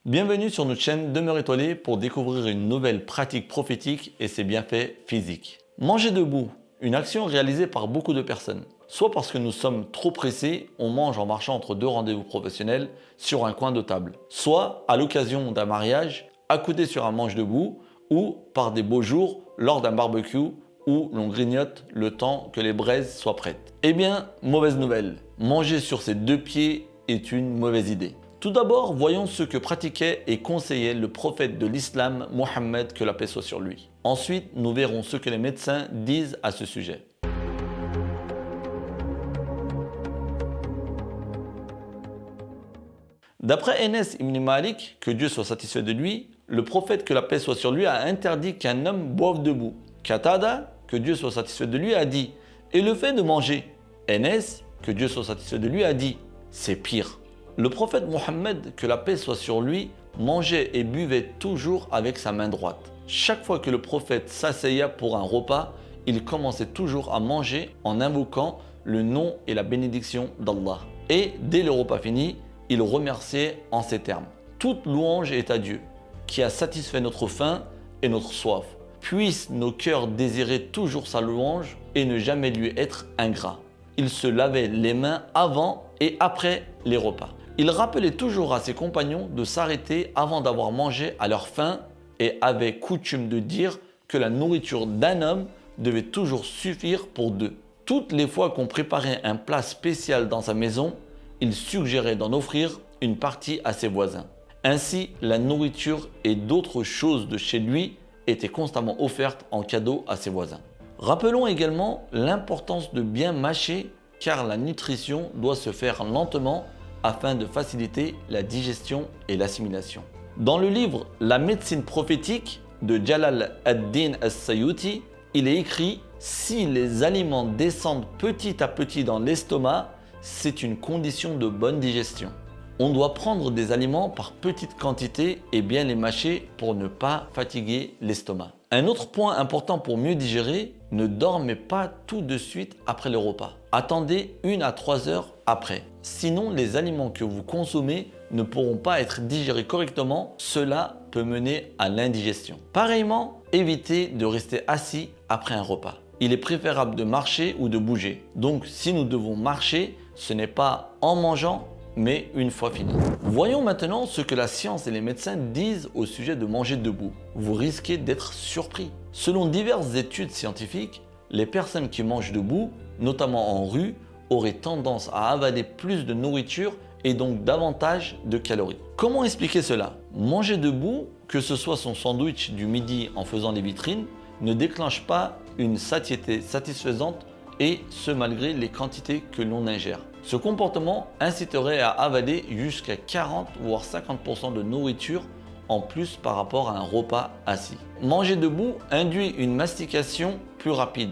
Bienvenue sur notre chaîne Demeure étoilée pour découvrir une nouvelle pratique prophétique et ses bienfaits physiques. Manger debout, une action réalisée par beaucoup de personnes. Soit parce que nous sommes trop pressés, on mange en marchant entre deux rendez-vous professionnels sur un coin de table. Soit à l'occasion d'un mariage, accoudé sur un manche debout, ou par des beaux jours lors d'un barbecue où l'on grignote le temps que les braises soient prêtes. Eh bien, mauvaise nouvelle, manger sur ses deux pieds est une mauvaise idée. Tout d'abord, voyons ce que pratiquait et conseillait le prophète de l'islam, Mohammed, que la paix soit sur lui. Ensuite, nous verrons ce que les médecins disent à ce sujet. D'après Enes ibn Malik, que Dieu soit satisfait de lui, le prophète, que la paix soit sur lui, a interdit qu'un homme boive debout. Qatada, que Dieu soit satisfait de lui, a dit « Et le fait de manger ?» Enes, que Dieu soit satisfait de lui, a dit « C'est pire ». Le prophète Mohammed, que la paix soit sur lui, mangeait et buvait toujours avec sa main droite. Chaque fois que le prophète s'asseyait pour un repas, il commençait toujours à manger en invoquant le nom et la bénédiction d'Allah. Et dès le repas fini, il remerciait en ces termes. Toute louange est à Dieu, qui a satisfait notre faim et notre soif. Puissent nos cœurs désirer toujours sa louange et ne jamais lui être ingrats. Il se lavait les mains avant et après les repas. Il rappelait toujours à ses compagnons de s'arrêter avant d'avoir mangé à leur faim et avait coutume de dire que la nourriture d'un homme devait toujours suffire pour deux. Toutes les fois qu'on préparait un plat spécial dans sa maison, il suggérait d'en offrir une partie à ses voisins. Ainsi, la nourriture et d'autres choses de chez lui étaient constamment offertes en cadeau à ses voisins. Rappelons également l'importance de bien mâcher car la nutrition doit se faire lentement afin de faciliter la digestion et l'assimilation. Dans le livre La médecine prophétique de Jalal ad-Din as-Sayuti, il est écrit « Si les aliments descendent petit à petit dans l'estomac, c'est une condition de bonne digestion. On doit prendre des aliments par petites quantités et bien les mâcher pour ne pas fatiguer l'estomac. Un autre point important pour mieux digérer, ne dormez pas tout de suite après le repas. Attendez 1 à 3 heures après. Sinon, les aliments que vous consommez ne pourront pas être digérés correctement. Cela peut mener à l'indigestion. Pareillement, évitez de rester assis après un repas. Il est préférable de marcher ou de bouger. Donc, si nous devons marcher, ce n'est pas en mangeant, mais une fois fini. Voyons maintenant ce que la science et les médecins disent au sujet de manger debout. Vous risquez d'être surpris. Selon diverses études scientifiques, les personnes qui mangent debout, notamment en rue, auraient tendance à avaler plus de nourriture et donc davantage de calories. Comment expliquer cela? Manger debout, que ce soit son sandwich du midi en faisant les vitrines, ne déclenche pas une satiété satisfaisante et ce malgré les quantités que l'on ingère. Ce comportement inciterait à avaler jusqu'à 40 voire 50% de nourriture en plus par rapport à un repas assis. Manger debout induit une mastication plus rapide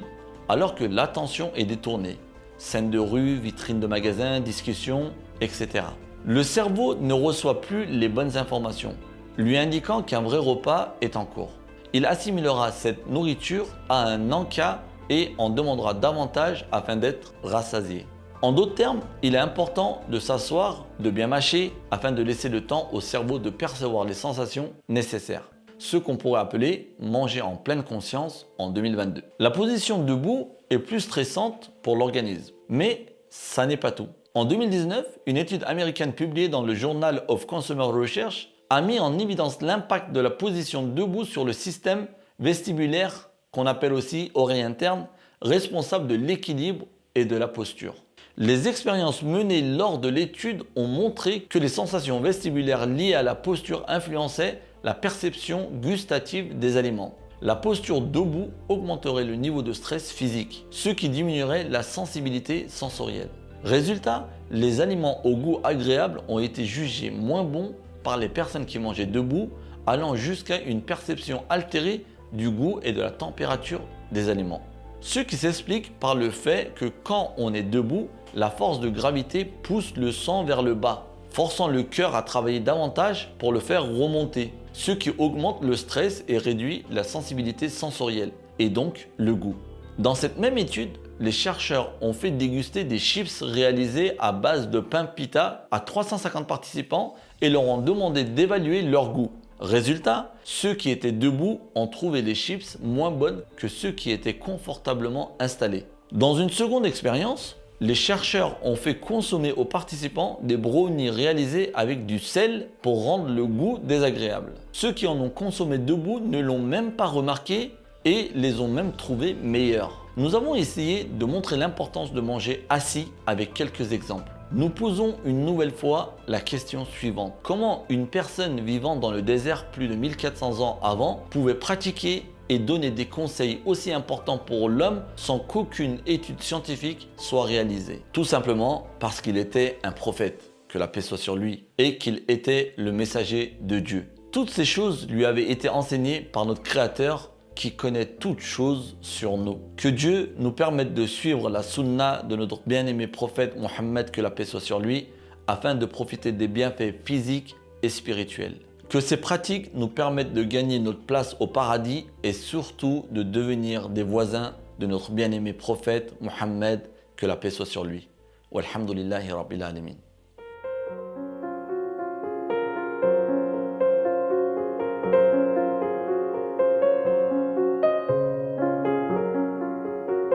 alors que l'attention est détournée. Scènes de rue, vitrines de magasins, discussions, etc. Le cerveau ne reçoit plus les bonnes informations, lui indiquant qu'un vrai repas est en cours. Il assimilera cette nourriture à un encas et en demandera davantage afin d'être rassasié. En d'autres termes, il est important de s'asseoir, de bien mâcher afin de laisser le temps au cerveau de percevoir les sensations nécessaires. Ce qu'on pourrait appeler manger en pleine conscience en 2022. La position debout est plus stressante pour l'organisme, mais ça n'est pas tout. En 2019, une étude américaine publiée dans le Journal of Consumer Research a mis en évidence l'impact de la position debout sur le système vestibulaire, qu'on appelle aussi oreille interne, responsable de l'équilibre et de la posture. Les expériences menées lors de l'étude ont montré que les sensations vestibulaires liées à la posture influençaient la perception gustative des aliments. La posture debout augmenterait le niveau de stress physique, ce qui diminuerait la sensibilité sensorielle. Résultat, les aliments au goût agréable ont été jugés moins bons par les personnes qui mangeaient debout, allant jusqu'à une perception altérée du goût et de la température des aliments. Ce qui s'explique par le fait que quand on est debout, la force de gravité pousse le sang vers le bas, forçant le cœur à travailler davantage pour le faire remonter, ce qui augmente le stress et réduit la sensibilité sensorielle, et donc le goût. Dans cette même étude, les chercheurs ont fait déguster des chips réalisés à base de pain pita à 350 participants et leur ont demandé d'évaluer leur goût. Résultat, ceux qui étaient debout ont trouvé les chips moins bonnes que ceux qui étaient confortablement installés. Dans une seconde expérience, les chercheurs ont fait consommer aux participants des brownies réalisés avec du sel pour rendre le goût désagréable. Ceux qui en ont consommé debout ne l'ont même pas remarqué et les ont même trouvés meilleurs. Nous avons essayé de montrer l'importance de manger assis avec quelques exemples. Nous posons une nouvelle fois la question suivante. Comment une personne vivant dans le désert plus de 1400 ans avant pouvait pratiquer et donner des conseils aussi importants pour l'homme sans qu'aucune étude scientifique soit réalisée? Tout simplement parce qu'il était un prophète, que la paix soit sur lui, et qu'il était le messager de Dieu. Toutes ces choses lui avaient été enseignées par notre Créateur qui connaît toutes choses sur nous. Que Dieu nous permette de suivre la sunna de notre bien-aimé prophète Mohammed, que la paix soit sur lui, afin de profiter des bienfaits physiques et spirituels. Que ces pratiques nous permettent de gagner notre place au paradis et surtout de devenir des voisins de notre bien-aimé prophète Mohammed, que la paix soit sur lui. Walhamdulillahi Rabbil Alamin.